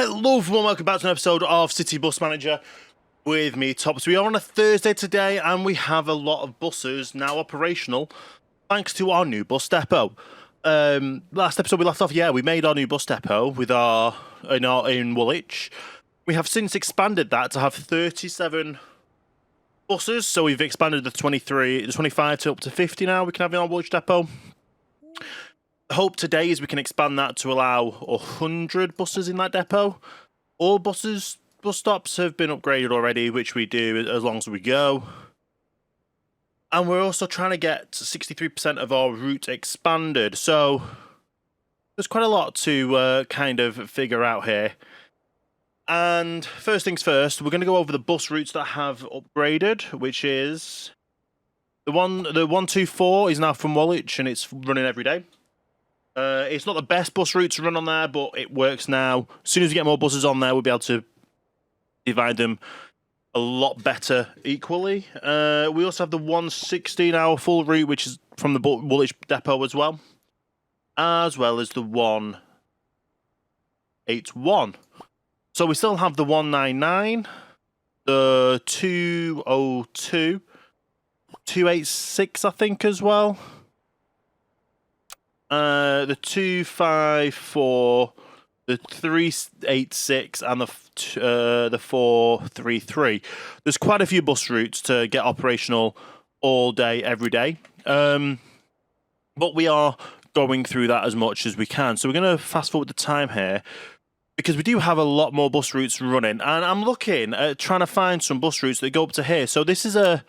Hello everyone, welcome back to an episode of City Bus Manager with me, Tops. We are on a Thursday today and we have a lot of buses now operational thanks to our new bus depot. Last episode we left off, we made our new bus depot with in Woolwich. We have since expanded that to have 37 buses, so we've expanded the 25 to up to 50 now we can have in our Woolwich depot. The hope today is we can expand that to allow 100 buses in that depot. All bus stops have been upgraded already, which we do as long as we go. And we're also trying to get 63% of our route expanded. So there's quite a lot to kind of figure out here. And first things first, we're going to go over the bus routes that have upgraded, which is the 124 is now from Woolwich and it's running every day. It's not the best bus route to run on there, but it works now. As soon as we get more buses on there, we'll be able to divide them a lot better equally. We also have the 116-hour full route, which is from the Woolwich depot as well as the 181. So we still have the 199, the 202, 286, I think, as well. The 254, the 386, and the 433. There's quite a few bus routes to get operational all day, every day. But we are going through that as much as we can. So we're going to fast forward the time here because we do have a lot more bus routes running. And I'm looking at trying to find some bus routes that go up to here. So this is a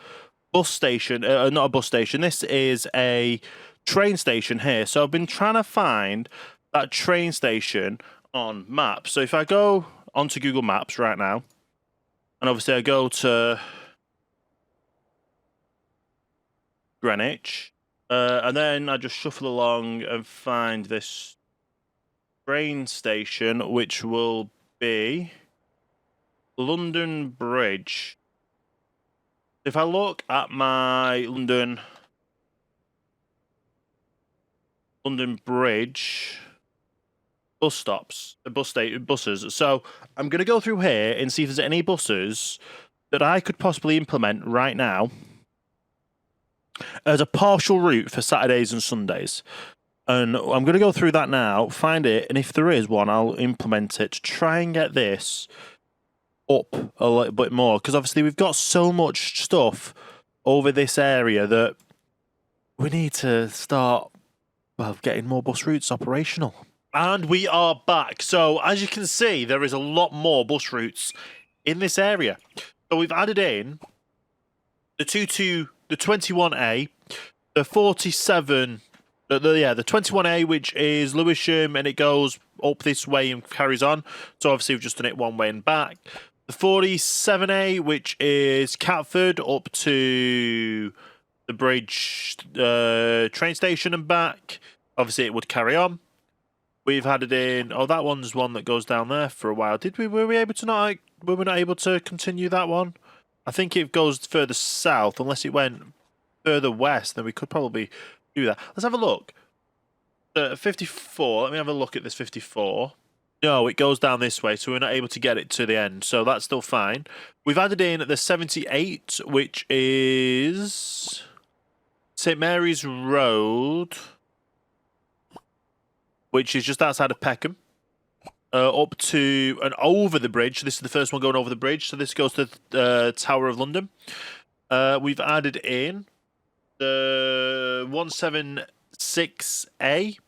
bus station, not a bus station. This is a train station here. So I've been trying to find that train station on maps. So if I go onto Google Maps right now, and obviously I go to Greenwich, and then I just shuffle along and find this train station, which will be London Bridge. If I look at my London Bridge bus stops, buses. So I'm going to go through here and see if there's any buses that I could possibly implement right now as a partial route for Saturdays and Sundays. And I'm going to go through that now, find it, and if there is one, I'll implement it to try and get this up a little bit more. Because obviously we've got so much stuff over this area that we need to start getting more bus routes operational. And we are back. So as you can see, there is a lot more bus routes in this area. So we've added in the 21A, the 47, the 21A, which is Lewisham, and it goes up this way and carries on. So obviously we've just done it one way and back. The 47A, which is Catford up to the Bridge train station and back. Obviously, it would carry on. We've had it in. Oh, that one's one that goes down there for a while. Were we not able to continue that one? I think it goes further south, unless it went further west. Then we could probably do that. Let's have a look. 54. Let me have a look at this 54. No, it goes down this way, so we're not able to get it to the end. So that's still fine. We've added in the 78, which is St Mary's Road, which is just outside of Peckham, up to and over the bridge. This is the first one going over the bridge, so this goes to the Tower of London. We've added in the 176A,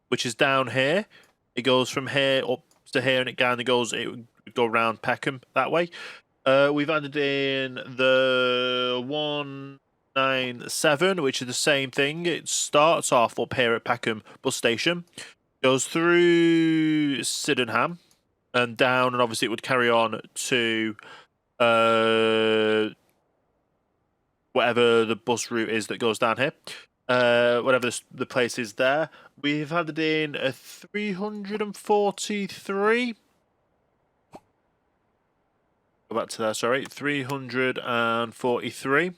which is down here. It goes from here up to here, and it would go around Peckham that way. We've added in the 197, which is the same thing. It starts off up here at Peckham bus station, goes through Sydenham and down, and obviously it would carry on to whatever the bus route is that goes down here. Whatever the place is there. We've added in a 343. Go back to there, sorry. 343.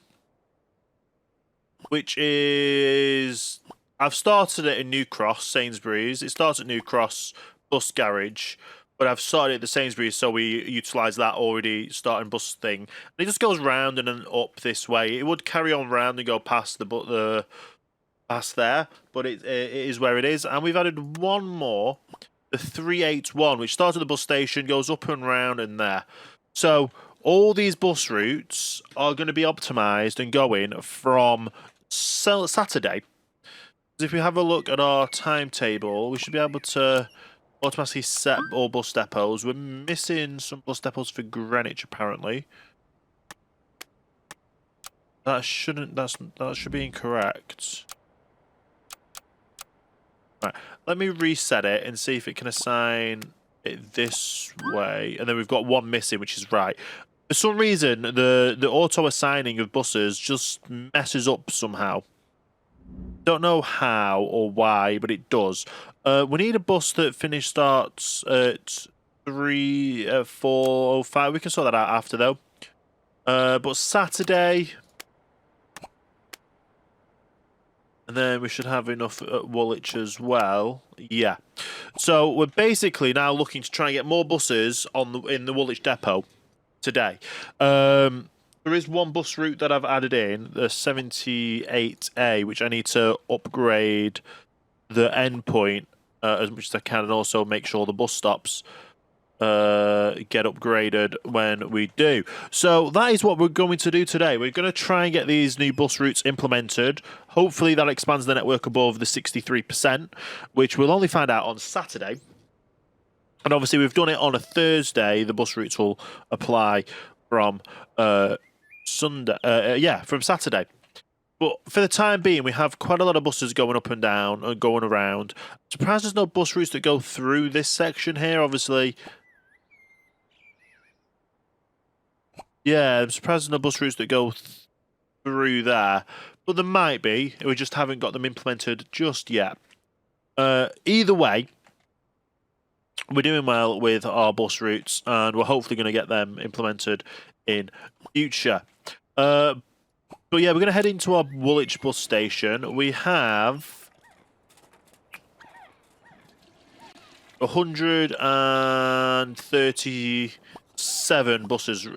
Which is... I've started it in New Cross, Sainsbury's. It starts at New Cross Bus Garage. but I've started at the Sainsbury's, so we utilise that already starting bus thing. And it just goes round and then up this way. It would carry on round and go past the past there, but it is where it is. And we've added one more, the 381, which starts at the bus station, goes up and round and there. So all these bus routes are going to be optimised and going from Saturday. If we have a look at our timetable, we should be able to automatically set all bus depots. We're missing some bus depots for Greenwich, apparently. That should be incorrect. Right, let me reset it and see if it can assign it this way. And then we've got one missing, which is right. For some reason, the auto assigning of buses just messes up somehow. Don't know how or why, but it does. We need a bus that starts at 4:05. We can sort that out after though. But Saturday, and then we should have enough at Woolwich as well. Yeah. So we're basically now looking to try and get more buses in the Woolwich depot today. There is one bus route that I've added in, the 78A, which I need to upgrade the endpoint as much as I can, and also make sure the bus stops get upgraded when we do. So that is what we're going to do today. We're going to try and get these new bus routes implemented. Hopefully that expands the network above the 63%, which we'll only find out on Saturday. And obviously we've done it on a Thursday. The bus routes will apply from from Saturday. But for the time being, we have quite a lot of buses going up and down and going around. I'm surprised there's no bus routes that go through this section here, obviously. Yeah, I'm surprised there's no bus routes that go through there. But there might be. We just haven't got them implemented just yet. Either way, we're doing well with our bus routes, and we're hopefully going to get them implemented in future. But yeah, we're going to head into our Woolwich bus station. We have 137 buses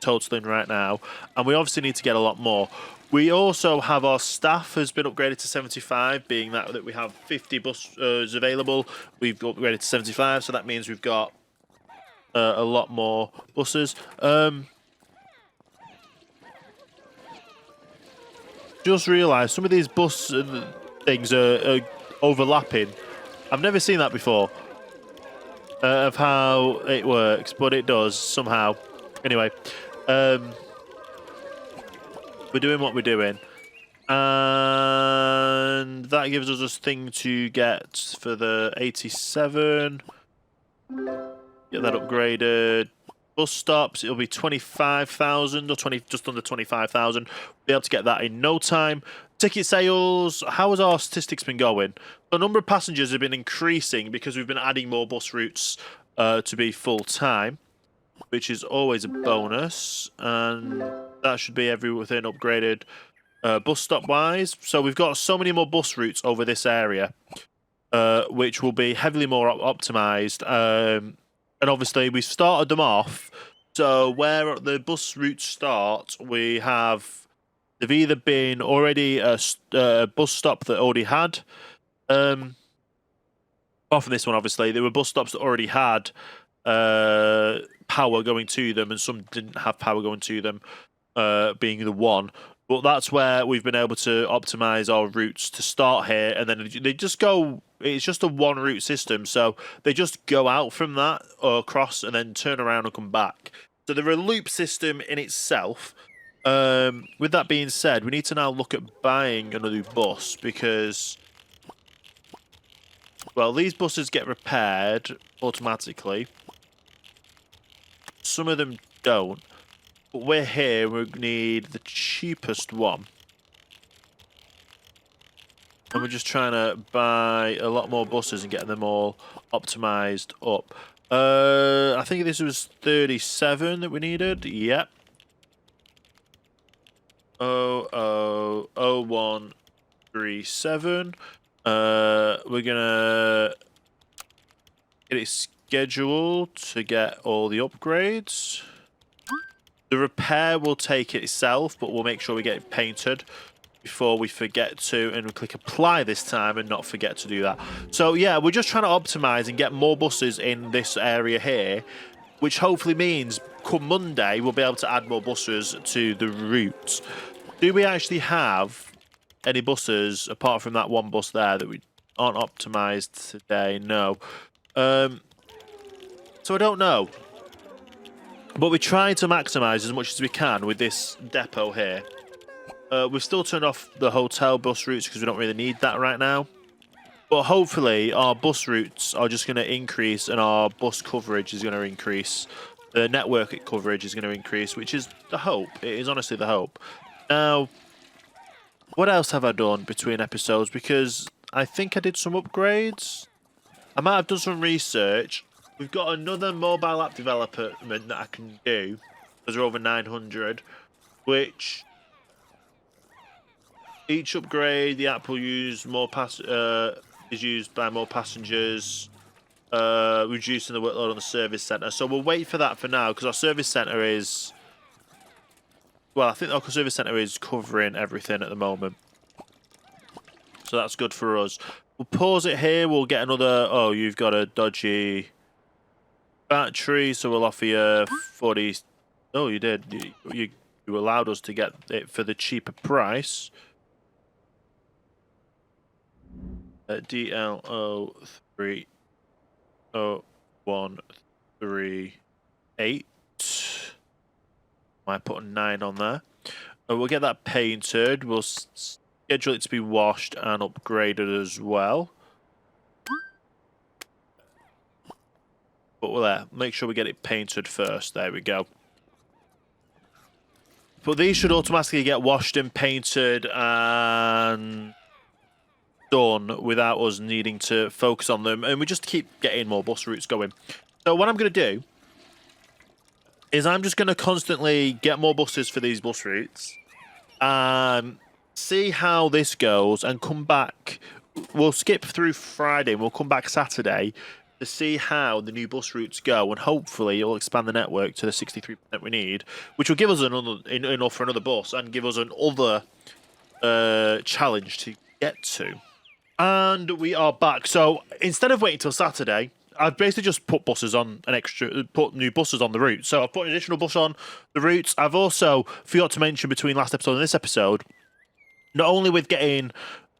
totaling right now, and we obviously need to get a lot more. We also have our staff has been upgraded to 75, being that we have 50 buses available. We've upgraded to 75, so that means we've got a lot more buses. Just realised some of these bus things are overlapping. I've never seen that before of how it works, but it does somehow. Anyway, we're doing what we're doing, and that gives us a thing to get for the 87. Get that upgraded. Bus stops, it'll be 25,000 or just under 25,000. Be able to get that in no time. Ticket sales, how has our statistics been going? The number of passengers have been increasing because we've been adding more bus routes to be full time, which is always a bonus, and that should be everything upgraded bus stop wise. So we've got so many more bus routes over this area, which will be heavily more optimized. And obviously, we started them off. So where the bus routes start, they've either been already a bus stop that already had. Apart from this one, obviously, there were bus stops that already had power going to them, and some didn't have power going to them, being the one. But that's where we've been able to optimize our routes to start here, and then they just go. It's just a one route system, so they just go out from that or across and then turn around and come back. So they're a loop system in itself. With that being said, we need to now look at buying another bus because, well, these buses get repaired automatically. Some of them don't. But we're here, we need the cheapest one. And we're just trying to buy a lot more buses and get them all optimized up. I think this was 37 that we needed. Yep. 0137. We're gonna get it schedule to get all the upgrades. The repair will take it itself, but we'll make sure we get it painted before we forget to, and we click apply this time and not forget to do that. So yeah, we're just trying to optimize and get more buses in this area here, which hopefully means come Monday we'll be able to add more buses to the route. Do we actually have any buses apart from that one bus there that we aren't optimized today? No. So I don't know. But we're trying to maximise as much as we can with this depot here. We've still turned off the hotel bus routes because we don't really need that right now. But hopefully our bus routes are just going to increase and our bus coverage is going to increase. The network coverage is going to increase, which is the hope. It is honestly the hope. Now, what else have I done between episodes? Because I think I did some upgrades. I might have done some research. We've got another mobile app development that I can do, because we're over 900, which each upgrade the app will use more is used by more passengers, reducing the workload on the service centre. So we'll wait for that for now, because our service centre is, well, I think our service centre is covering everything at the moment. So that's good for us. We'll pause it here. We'll get another. Oh, you've got a dodgy battery, so we'll offer you 40. Oh, you did. You allowed us to get it for the cheaper price. DL030138. Might put a 9 on there. We'll get that painted. We'll schedule it to be washed and upgraded as well. But we'll make sure we get it painted first. There we go. But these should automatically get washed and painted and done without us needing to focus on them. And we just keep getting more bus routes going. So what I'm going to do is I'm just going to constantly get more buses for these bus routes. See how this goes and come back. We'll skip through Friday and we'll come back Saturday to see how the new bus routes go, and hopefully it'll expand the network to the 63% we need, which will give us enough for another bus and give us another challenge to get to. And we are back. So instead of waiting till Saturday, I've basically just put new buses on the route. So I've put an additional bus on the routes. I've also forgot to mention between last episode and this episode, not only with getting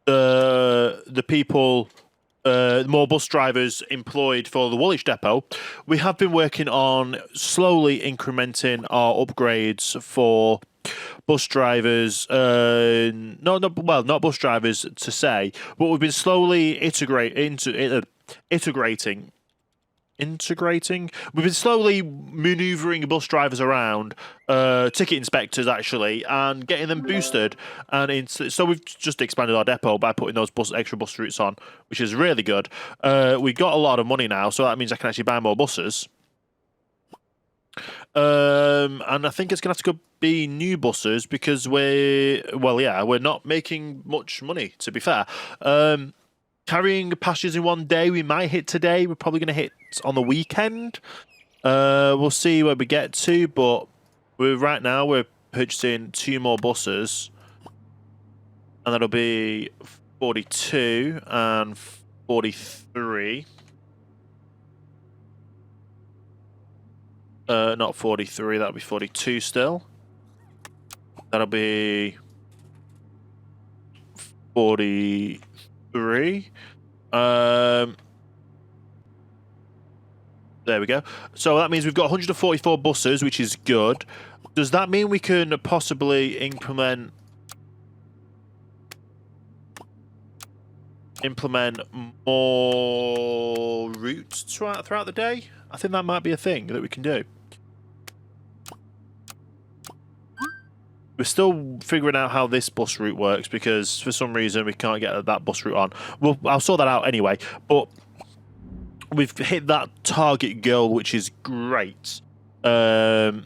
the people, more bus drivers employed for the Woolwich depot, we have been working on slowly incrementing our upgrades for bus drivers. Not bus drivers to say, but we've been slowly integrating. We've been slowly manoeuvring bus drivers around, ticket inspectors actually, and getting them boosted. And so we've just expanded our depot by putting those extra bus routes on, which is really good. We got a lot of money now, so that means I can actually buy more buses. And I think it's gonna have to be new buses because we're not making much money, to be fair. Carrying passengers in one day, we might hit today. We're probably going to hit on the weekend. We'll see where we get to, but right now we're purchasing 2 more buses, and that'll be 42 and 43. Not 43. That'll be 42 still. That'll be 43. There we go. So that means we've got 144 buses, which is good. Does that mean we can possibly implement more routes throughout the day? I think that might be a thing that we can do. We're still figuring out how this bus route works because for some reason we can't get that bus route on. Well, I'll sort that out anyway. But we've hit that target goal, which is great. I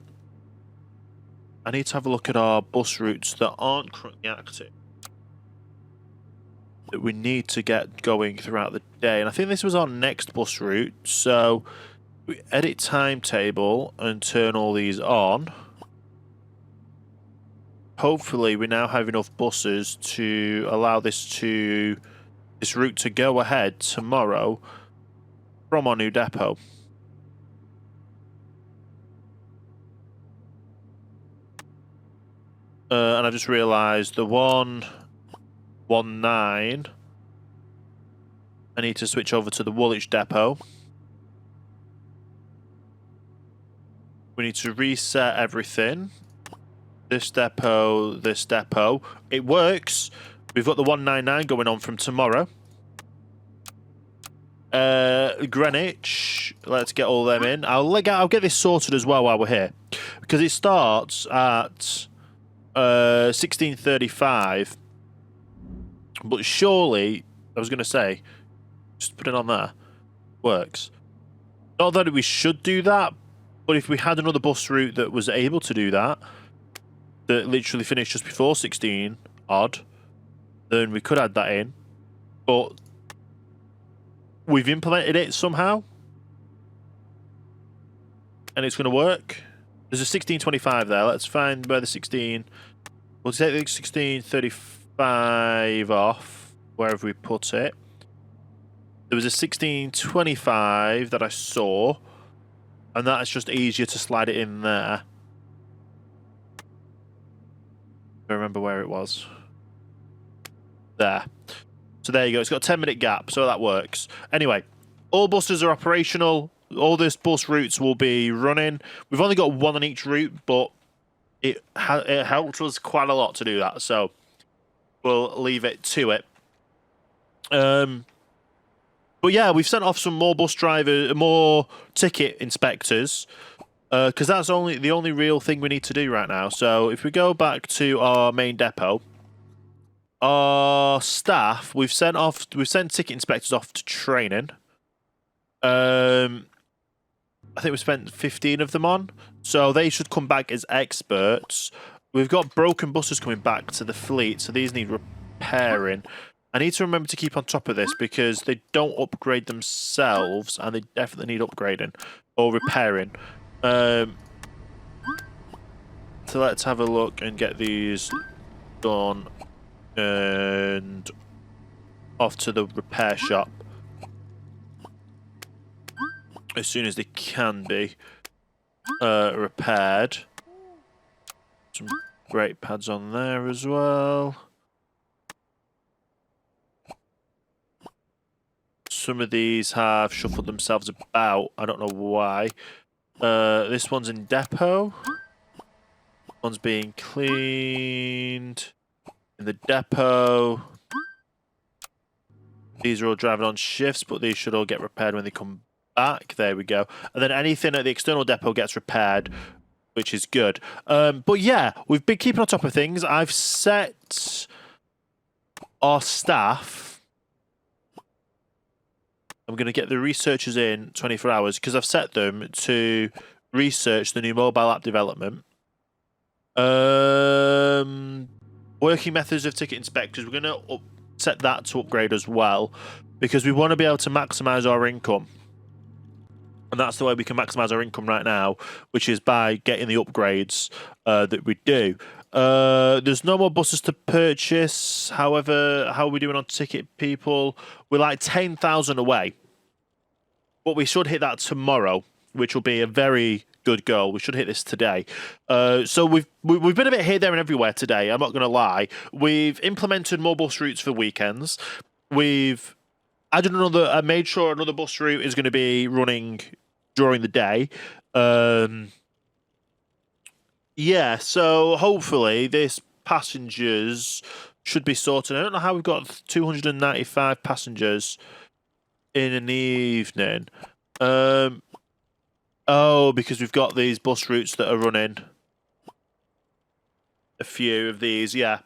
need to have a look at our bus routes that aren't currently active, that we need to get going throughout the day. And I think this was our next bus route. So We edit timetable and turn all these on. Hopefully we now have enough buses to allow this route to go ahead tomorrow from our new depot. And I just realised the 119. I need to switch over to the Woolwich depot. We need to reset everything. This depot, this depot. It works. We've got the 199 going on from tomorrow. Greenwich. Let's get all them in. I'll get this sorted as well while we're here, because it starts at 16:35. But surely, I was going to say, just put it on there. Works. Not that we should do that, but if we had another bus route that was able to do that, that literally finished just before 16 odd, then we could add that in. But we've implemented it somehow, and it's going to work. There's a 16:25 there. Let's find where the 16. We'll take the 16:35 off wherever we put it. There was a 16:25 that I saw, and that's just easier to slide it in there. I remember where it was. There. So there you go. It's got a 10-minute gap, so that works. Anyway, all buses are operational. All this bus routes will be running. We've only got one on each route, but it helped us quite a lot to do that, so we'll leave it to it. But yeah, we've sent off some more bus drivers, more ticket inspectors, because that's the only real thing we need to do right now. So if we go back to our main depot, our staff, we've sent ticket inspectors off to training. I think we spent 15 of them on, so they should come back as experts. We've got broken buses coming back to the fleet, so these need repairing. I need to remember to keep on top of this because they don't upgrade themselves, and they definitely need upgrading or repairing. So let's have a look and get these done and off to the repair shop as soon as they can be repaired. Some brake pads on there as well. Some of these have shuffled themselves about. I don't know why. This one's in depot. One's being cleaned in the depot. These are all driving on shifts, but these should all get repaired when they come back. There we go. And then anything at the external depot gets repaired, which is good. But yeah, we've been keeping on top of things. I've set our staff. I'm going to get the researchers in 24 hours because I've set them to research the new mobile app development. Working methods of ticket inspectors. We're going to set that to upgrade as well because we want to be able to maximize our income. And that's the way we can maximize our income right now, which is by getting the upgrades that we do. There's no more buses to purchase. However, how are we doing on ticket people? We're like 10,000 away. But we should hit that tomorrow, which will be a very good goal. We should hit this today. So we've been a bit here, there, and everywhere today. I'm not going to lie. We've implemented more bus routes for weekends. We've added made sure another bus route is going to be running during the day. Yeah, so hopefully this passengers should be sorted. I don't know how we've got 295 passengers in an evening. Oh, because we've got these bus routes that are running. A few of these, yeah.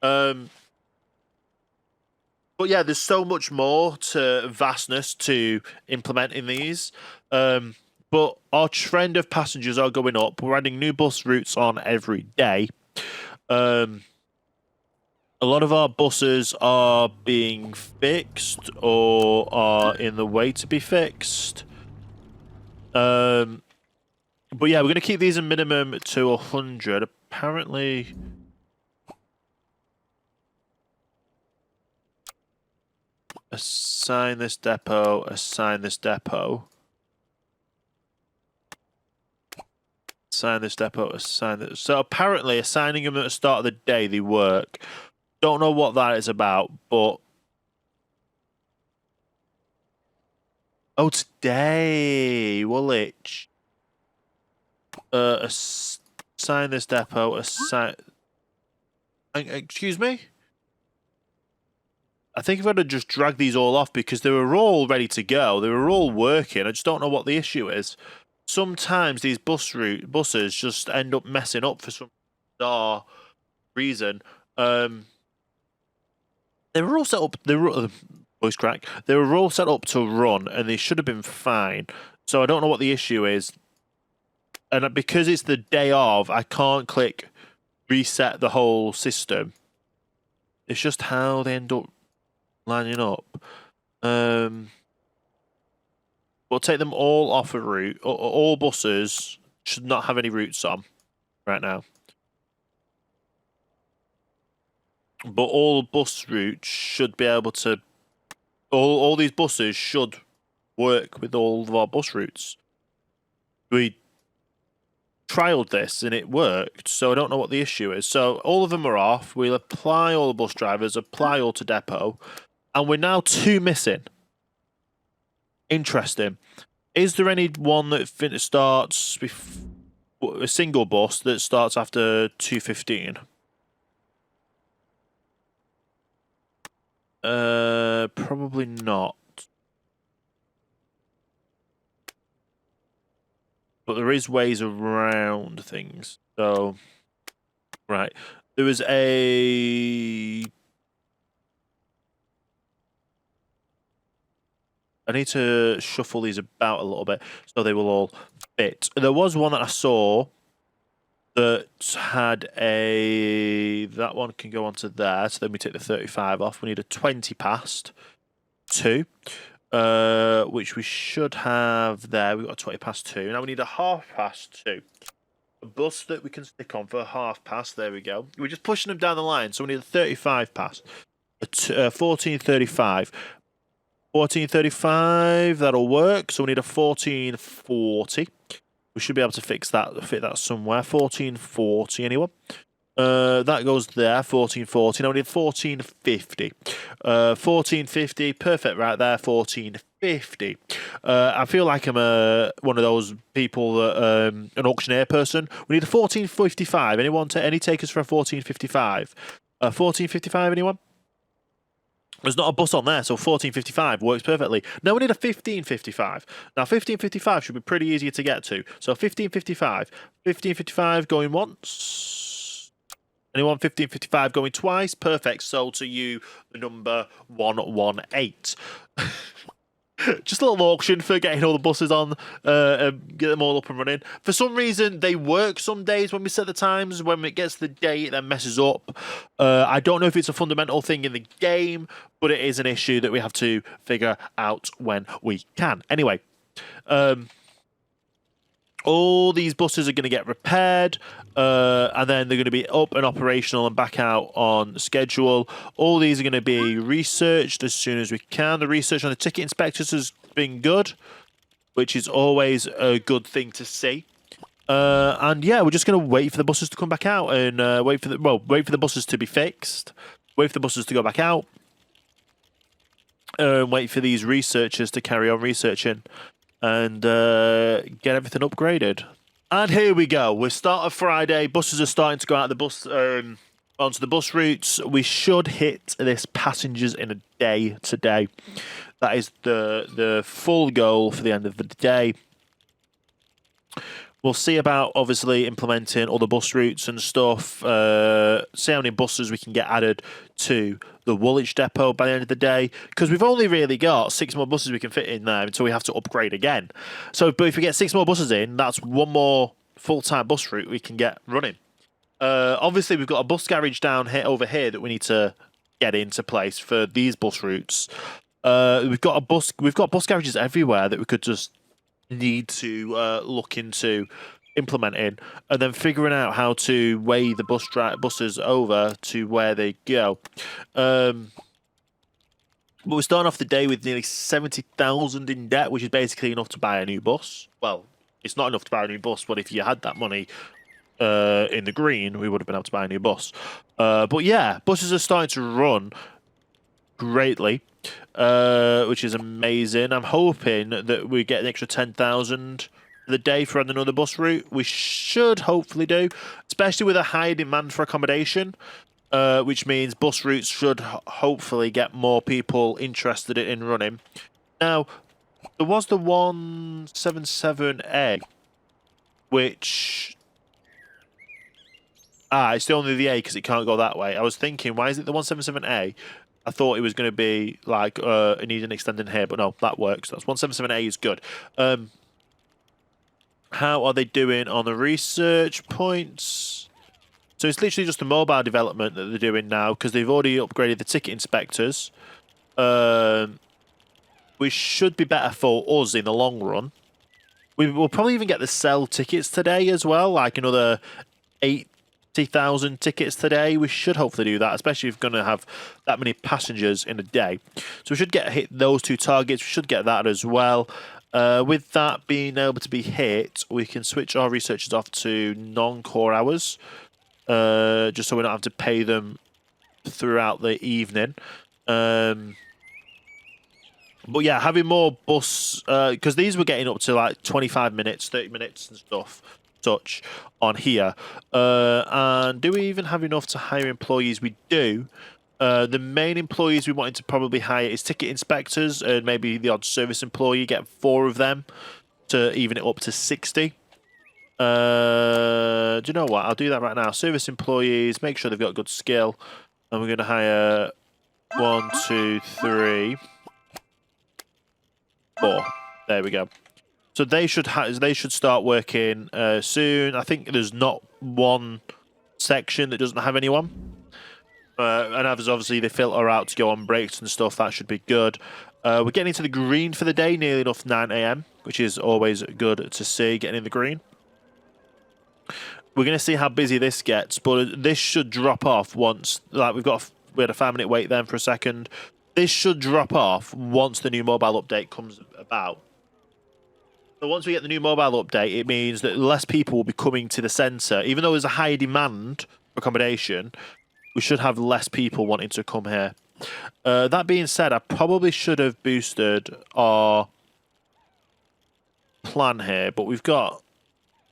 But yeah, there's so much more to vastness to implementing these. But our trend of passengers are going up. We're adding new bus routes on every day. A lot of our buses are being fixed or are in the way to be fixed. But yeah, we're going to keep these a minimum to 100. Apparently... Assign this depot, assign this depot. Assign this depot, assign this. So apparently assigning them at the start of the day, they work. Don't know what that is about, but... Oh, today, Woolwich. Assign this depot, assign... Excuse me? I think if I'd have just dragged these all off because they were all ready to go, they were all working, I just don't know what the issue is. Sometimes these buses just end up messing up for some bizarre reason. They were all set up, voice crack, they were all set up to run and they should have been fine. So I don't know what the issue is. And because it's the day of, I can't click reset the whole system. It's just how they end up lining up. We'll take them all off a route. All buses should not have any routes on right now. But all bus routes should be able to... All these buses should work with all of our bus routes. We trialed this and it worked, so I don't know what the issue is. So all of them are off. We'll apply all the bus drivers, apply all to depot, and we're now 2 missing. Interesting. Is there any one that starts a single bus that starts after 2:15? Probably not. But there is ways around things. So, right. There was a... I need to shuffle these about a little bit so they will all fit. There was one that I saw that had a... That one can go onto there. So then we take the 35 off. We need a 20 past 2. Which we should have there. We've got a 20 past 2. Now we need a half past 2. A bus that we can stick on for a half past. There we go. We're just pushing them down the line. So we need a 35 past. A 1435. 1435, that'll work. So we need a 1440. We should be able to fit that somewhere. 1440, anyone? That goes there, 1440. Now we need 1450. 1450, perfect right there, 1450. I feel like I'm one of those people that an auctioneer person. We need a 1455. Anyone? Any takers for a 1455? 1455, anyone? There's not a bus on there, so 1455 works perfectly. Now we need a 1555. Now 1555 should be pretty easy to get to. So 1555. 1555 going once. Anyone? 1555 going twice. Perfect. So to you, the number 118. Just a little auction for getting all the buses on, get them all up and running. For some reason, they work some days when we set the times. When it gets to the day, it then messes up. I don't know if it's a fundamental thing in the game, but it is an issue that we have to figure out when we can. Anyway, all these buses are going to get repaired, and then they're going to be up and operational and back out on schedule. All these are going to be researched as soon as we can. The research on the ticket inspectors has been good, which is always a good thing to see. And yeah, we're just going to wait for the buses to come back out and wait for the buses to be fixed, wait for the buses to go back out, and wait for these researchers to carry on researching and get everything upgraded. And here we go. We start of Friday. Buses are starting to go out of the bus onto the bus routes. We should hit this passengers in a day today. That is the full goal for the end of the day. We'll see about obviously implementing all the bus routes and stuff. See how many buses we can get added to the Woolwich depot by the end of the day, because we've only really got 6 more buses we can fit in there until we have to upgrade again. So, but if we get 6 more buses in, that's 1 more full-time bus route we can get running. Obviously, we've got a bus garage down here over here that we need to get into place for these bus routes. We've got bus garages everywhere that we could just need to look into implementing, and then figuring out how to weigh the buses over to where they go. But we're starting off the day with nearly 70,000 in debt, which is basically enough to buy a new bus. Well, it's not enough to buy a new bus, but if you had that money in the green, we would have been able to buy a new bus. But yeah, buses are starting to run greatly, which is amazing. I'm hoping that we get an extra 10,000 the day for another bus route. We should hopefully do, especially with a higher demand for accommodation. Which means bus routes should hopefully get more people interested in running. Now, there was the 177A, which... it's only the A because it can't go that way. I was thinking, why is it the 177A? I thought it was going to be like, it needs an extending here, but no, that works. That's 177A is good. How are they doing on the research points? So it's literally just the mobile development that they're doing now because they've already upgraded the ticket inspectors. Which should be better for us in the long run. We will probably even get the sell tickets today as well, like another 80,000 tickets today. We should hopefully do that, especially if we're going to have that many passengers in a day. So we should hit those two targets. We should get that as well. With that being able to be hit, we can switch our researchers off to non-core hours. Just so we don't have to pay them throughout the evening. But yeah, having more bus, because these were getting up to like 25 minutes, 30 minutes and stuff, such on here. And do we even have enough to hire employees? We do. The main employees we wanted to probably hire is ticket inspectors and maybe the odd service employee, get 4 of them to even it up to 60. Do you know what? I'll do that right now. Service employees, make sure they've got good skill. And we're going to hire 1, 2, 3, 4. There we go. So they should start working soon. I think there's not one section that doesn't have anyone. And obviously they filter out to go on breaks and stuff. That should be good. We're getting into the green for the day, nearly enough 9 AM, which is always good to see, getting in the green. We're going to see how busy this gets, but this should drop off once. Like we had a 5-minute wait then for a second. This should drop off once the new mobile update comes about. So once we get the new mobile update, it means that less people will be coming to the centre. Even though there's a higher demand for accommodation, we should have less people wanting to come here. That being said, I probably should have boosted our plan here, but we've got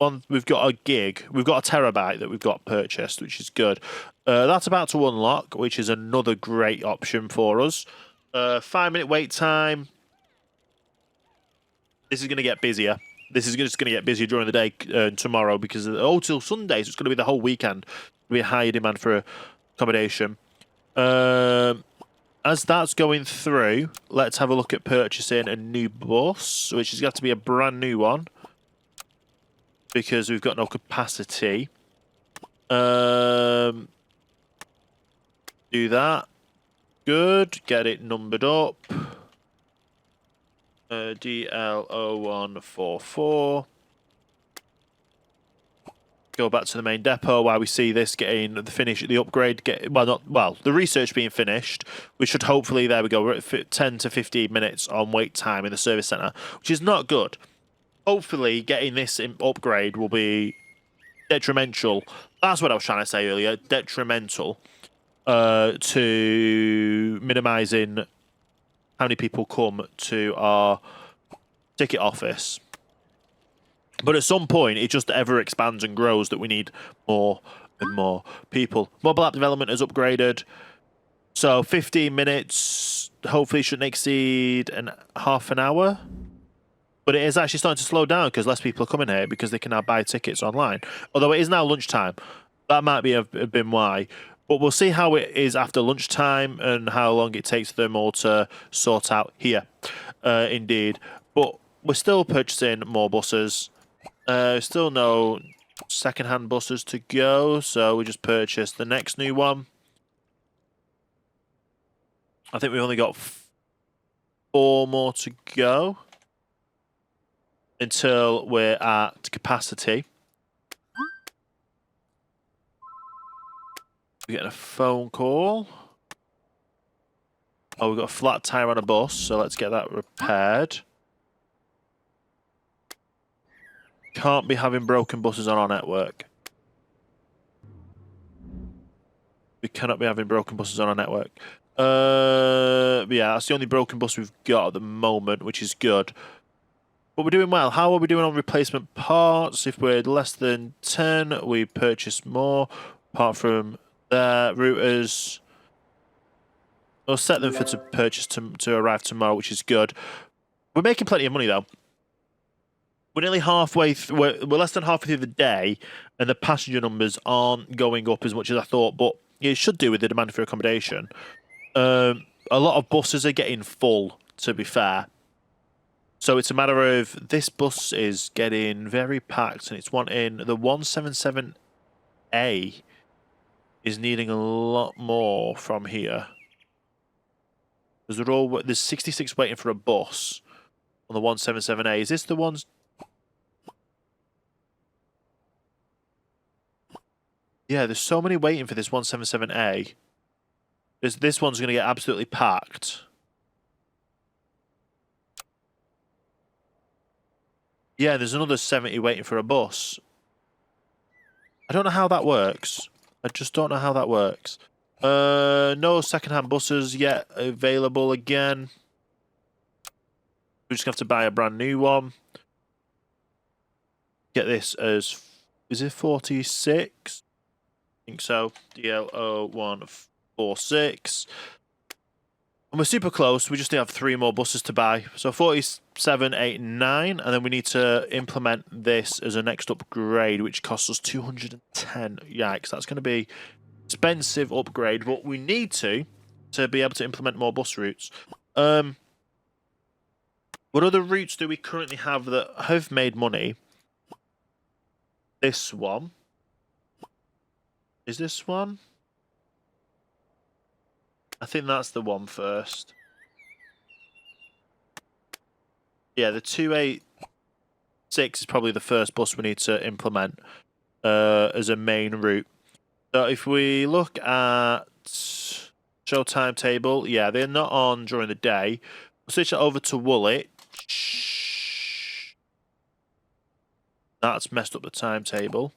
a gig. We've got a terabyte that we've got purchased, which is good. That's about to unlock, which is another great option for us. 5-minute wait time. This is going to get busier. This is just going to get busier during the day tomorrow because till Sunday, so it's going to be the whole weekend. There'll be a higher demand for accommodation. As that's going through, let's have a look at purchasing a new bus, which has got to be a brand new one, because we've got no capacity. Do that. Good. Get it numbered up. DL0144. Go back to the main depot while we see this getting the upgrade. The research being finished. We should hopefully, there we go, we're at 10 to 15 minutes on wait time in the service centre, which is not good. Hopefully, getting this upgrade will be detrimental. That's what I was trying to say earlier. Detrimental to minimising how many people come to our ticket office. But at some point, it just ever expands and grows that we need more and more people. Mobile app development is upgraded. So 15 minutes, hopefully shouldn't exceed half an hour. But it is actually starting to slow down because less people are coming here because they can now buy tickets online. Although it is now lunchtime. That might have been why. But we'll see how it is after lunchtime and how long it takes them all to sort out here. Indeed. But we're still purchasing more buses. Still no second-hand buses to go, so we just purchased the next new one. I think we've only got 4 more to go. until we're at capacity. We're getting a phone call. Oh, we've got a flat tire on a bus, so let's get that repaired. Can't be having broken buses on our network. We cannot be having broken buses on our network. Yeah, that's the only broken bus we've got at the moment, which is good. But we're doing well. How are we doing on replacement parts? If we're less than 10, we purchase more. Apart from their routers, we'll set them for to purchase to arrive tomorrow, which is good. We're making plenty of money though. We're nearly halfway. We're less than halfway through the day, and the passenger numbers aren't going up as much as I thought. But it should do with the demand for accommodation. A lot of buses are getting full, to be fair. So it's a matter of this bus is getting very packed, and it's wanting the 177A is needing a lot more from here. Because there's 66 waiting for a bus on the 177A. Is this the ones? Yeah, there's so many waiting for this 177A. This one's going to get absolutely packed. Yeah, there's another 70 waiting for a bus. I don't know how that works. I just don't know how that works. No second-hand buses yet available again. We're just going to have to buy a brand new one. Get this as... Is it 46? I think so. DL0146. And we're super close. We just need to have 3 more buses to buy. So 47, 8, 9. And then we need to implement this as a next upgrade, which costs us 210. Yikes, that's going to be expensive upgrade. But we need to be able to implement more bus routes. What other routes do we currently have that have made money? This one. Is this one? I think that's the one first. Yeah, the 286 is probably the first bus we need to implement as a main route. So if we look at show timetable, yeah, they're not on during the day. We'll switch it over to Woolwich. That's messed up the timetable.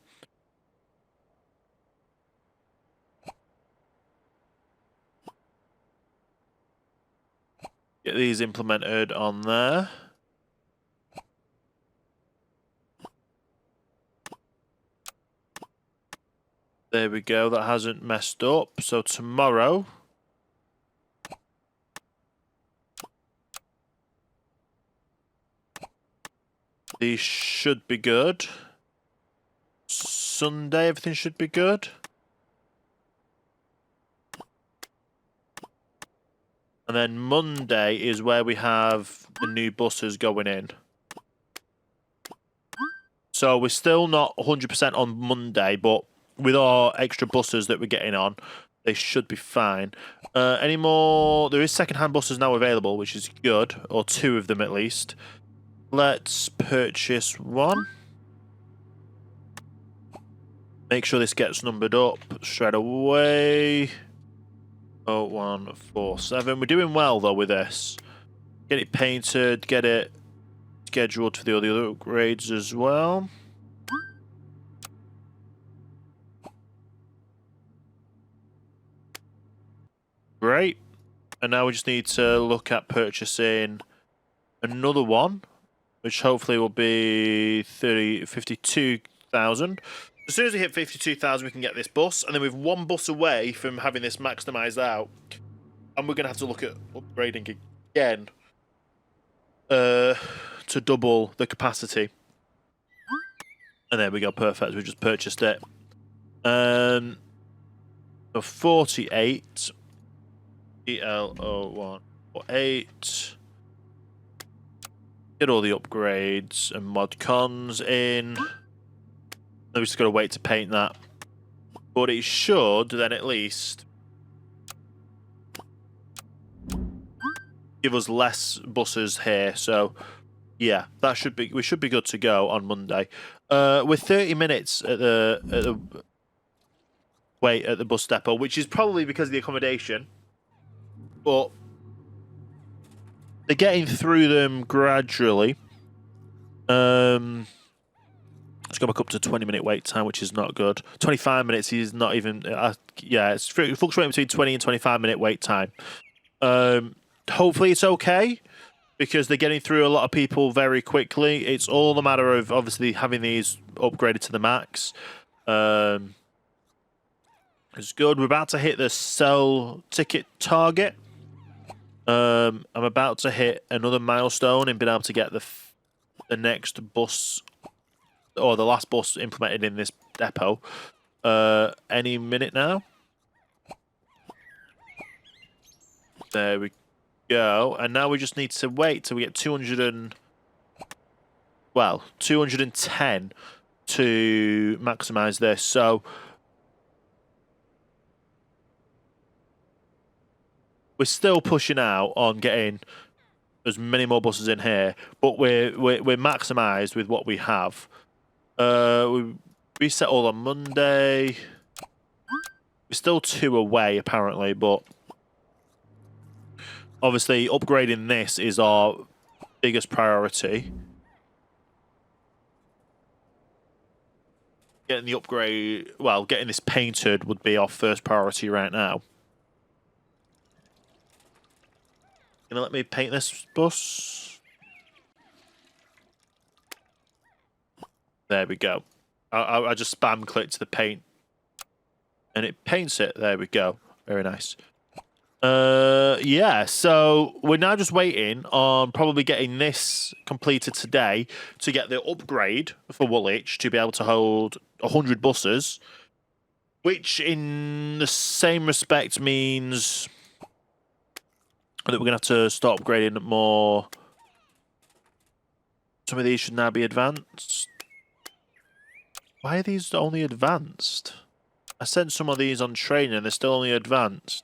Get these implemented on there. There we go, that hasn't messed up. So tomorrow... these should be good. Sunday, everything should be good. And then Monday is where we have the new buses going in. So we're still not 100% on Monday, but with our extra buses that we're getting on, they should be fine. Any more? There is second-hand buses now available, which is good, or 2 of them at least. Let's purchase one. Make sure this gets numbered up straight away. 0147. We're doing well though with this. Get it painted, get it scheduled for the other upgrades as well. Great. And now we just need to look at purchasing another one, which hopefully will be 52,000. As soon as we hit 52,000, we can get this bus, and then we're 1 bus away from having this maximised out. And we're going to have to look at upgrading again to double the capacity. And there we go, perfect. We just purchased it. So 48. EL0148. Get all the upgrades and mod cons in. Then we just got to wait to paint that. But it should then at least give us less buses here. So Yeah, that should be. We should be good to go on Monday. We're 30 minutes at the wait at the bus depot, which is probably because of the accommodation, but they're getting through them gradually. Let's go back up to 20-minute wait time, which is not good. 25 minutes is not even. Yeah, it's fluctuating between 20 and 25-minute wait time. Hopefully, it's okay because they're getting through a lot of people very quickly. It's all a matter of obviously having these upgraded to the max. It's good. We're about to hit the sell ticket target. I'm about to hit another milestone and being able to get the next bus or the last bus implemented in this depot any minute now. There we go. And now we just need to wait till we get 210 to maximize this. So we're still pushing out on getting as many more buses in here, but we're maximized with what we have. We reset all on Monday. We're still 2 away apparently, but obviously upgrading this is our biggest priority. Getting the upgrade, well, getting this painted would be our first priority right now. Gonna let me paint this bus? There we go. I just spam click to the paint and it paints it. There we go. Very nice. Yeah, so we're now just waiting on probably getting this completed today to get the upgrade for Woolwich to be able to hold 100 buses, which in the same respect means that we're going to have to start upgrading more. Some of these should now be advanced. Why are these only advanced? I sent some of these on training and they're still only advanced.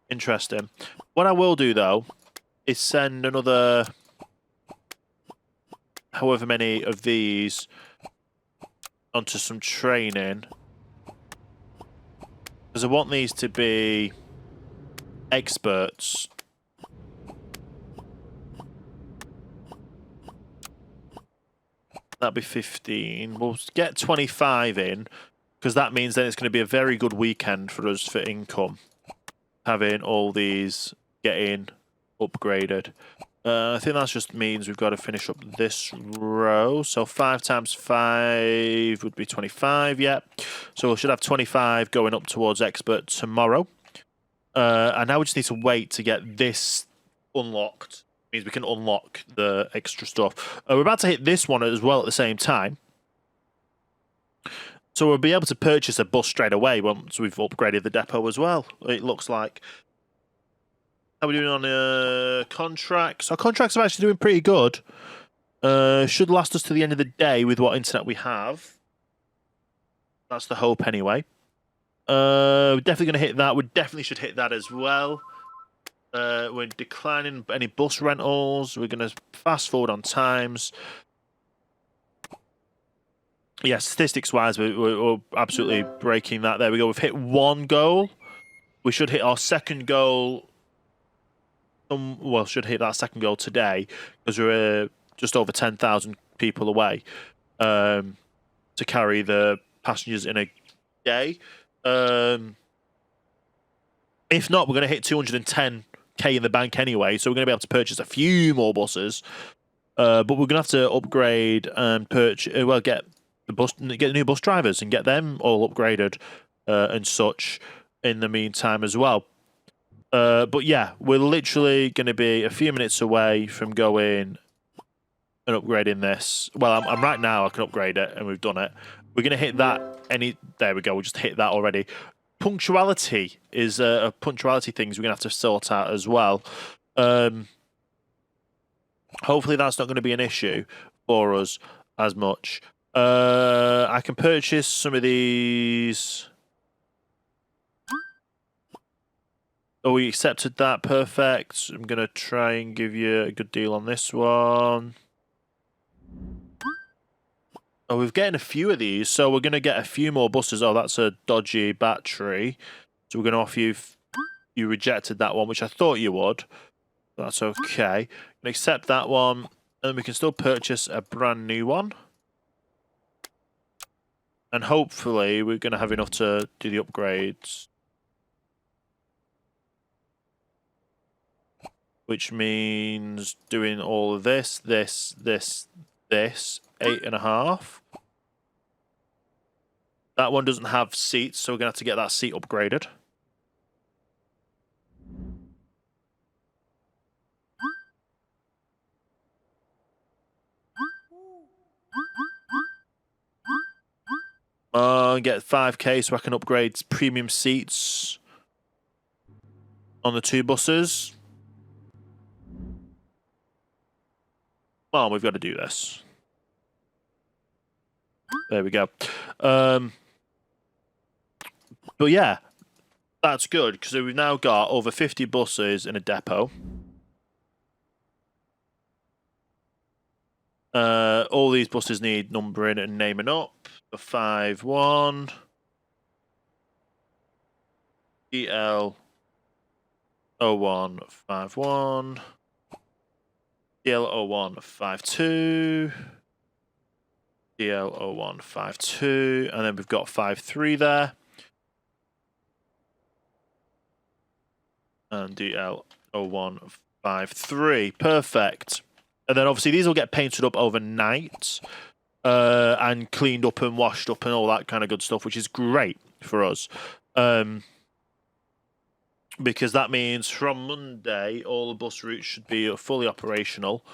Interesting. What I will do, though, is send another however many of these onto some training. Because I want these to be experts. That'll be 15. We'll get 25 in, because that means then it's going to be a very good weekend for us for income. Having all these getting upgraded. I think that just means we've got to finish up this row. So 5 times 5 would be 25, yeah. So we should have 25 going up towards expert tomorrow. And now we just need to wait to get this unlocked. Means we can unlock the extra stuff. We're about to hit this one as well at the same time. So we'll be able to purchase a bus straight away once we've upgraded the depot as well, it looks like. How are we doing on contracts? Our contracts are actually doing pretty good. Should last us to the end of the day with what internet we have. That's the hope anyway. We're definitely going to hit that. We definitely should hit that as well. We're declining any bus rentals. We're going to fast forward on times. Yeah, statistics-wise, we're absolutely breaking that. There we go. We've hit 1 goal. We should hit our second goal. Well, should hit that second goal today because we're just over 10,000 people away to carry the passengers in a day. If not, we're going to hit 210k in the bank anyway, so we're going to be able to purchase a few more buses. But we're going to have to upgrade and purchase. Well, get the new bus drivers and get them all upgraded and such in the meantime as well. But yeah, we're literally going to be a few minutes away from going and upgrading this. Well, I'm right now. I can upgrade it, and we've done it. We're going to hit that. There we go. We just hit that already. Punctuality is a punctuality things we're going to have to sort out as well. Hopefully, that's not going to be an issue for us as much. I can purchase some of these. Oh, we accepted that. Perfect. I'm going to try and give you a good deal on this one. Oh, we're getting a few of these, so we're going to get a few more buses. Oh, that's a dodgy battery. So we're going to offer you... You rejected that one, which I thought you would. That's okay. Accept that one, and we can still purchase a brand new one. And hopefully we're going to have enough to do the upgrades. Which means doing all of this, this, 8.5. That one doesn't have seats, so we're going to have to get that seat upgraded. Get 5k so I can upgrade premium seats on the 2 buses. Well, we've got to do this. There we go. But yeah, that's good because we've now got over 50 buses in a depot. All these buses need numbering and naming up. The 5-1 DL 0151 DL 0152 DL 0152, and then we've got 53 there, and DL 0153. Perfect. And then obviously these will get painted up overnight. And cleaned up and washed up and all that kind of good stuff, which is great for us. Because that means from Monday, all the bus routes should be fully operational.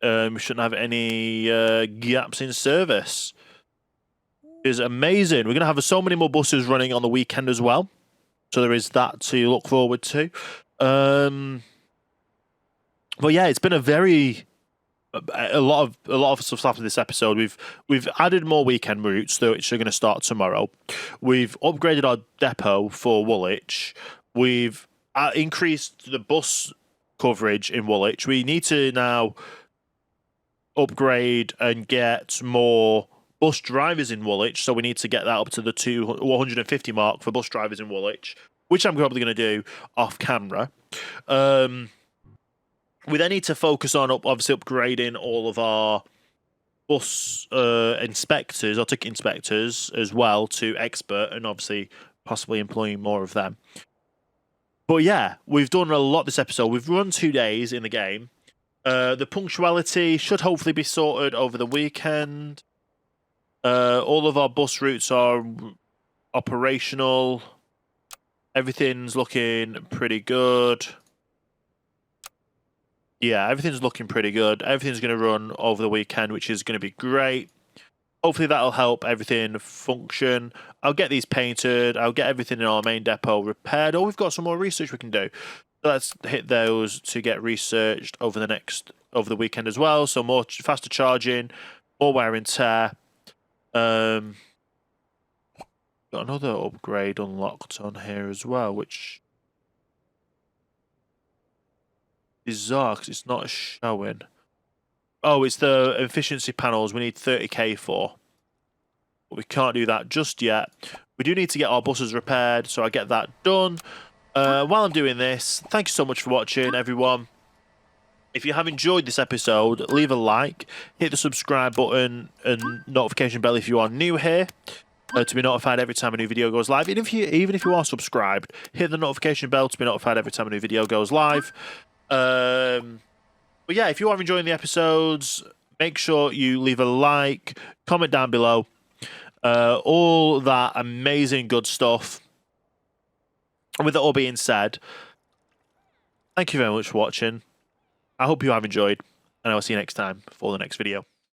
We shouldn't have any gaps in service. It's amazing. We're going to have so many more buses running on the weekend as well. So there is that to look forward to. But yeah, it's been a lot of stuff happened this episode. We've added more weekend routes, which are going to start tomorrow. We've upgraded our depot for Woolwich. We've increased the bus coverage in Woolwich. We need to now upgrade and get more bus drivers in Woolwich. So we need to get that up to the 150 mark for bus drivers in Woolwich, which I'm probably going to do off camera. We then need to focus on obviously upgrading all of our bus inspectors or ticket inspectors as well to expert, and obviously possibly employing more of them. But yeah, we've done a lot this episode. We've run 2 days in the game. The punctuality should hopefully be sorted over the weekend. All of our bus routes are operational. Everything's looking pretty good. Yeah, everything's looking pretty good. Everything's going to run over the weekend, which is going to be great. Hopefully that'll help everything function. I'll get these painted. I'll get everything in our main depot repaired. Oh, we've got some more research we can do. So let's hit those to get researched over the weekend as well. So more faster charging, more wear and tear. Got another upgrade unlocked on here as well, which bizarre because it's not showing. Oh, it's the efficiency panels we need 30k for. But we can't do that just yet. We do need to get our buses repaired, so I get that done. While I'm doing this, thank you so much for watching, everyone. If you have enjoyed this episode, leave a like, hit the subscribe button and notification bell if you are new here. To be notified every time a new video goes live. Even if you are subscribed, hit the notification bell to be notified every time a new video goes live. But yeah, if you are enjoying the episodes, make sure you leave a like, comment down below, all that amazing good stuff. And with that all being said, thank you very much for watching. I hope you have enjoyed, and I will see you next time for the next video.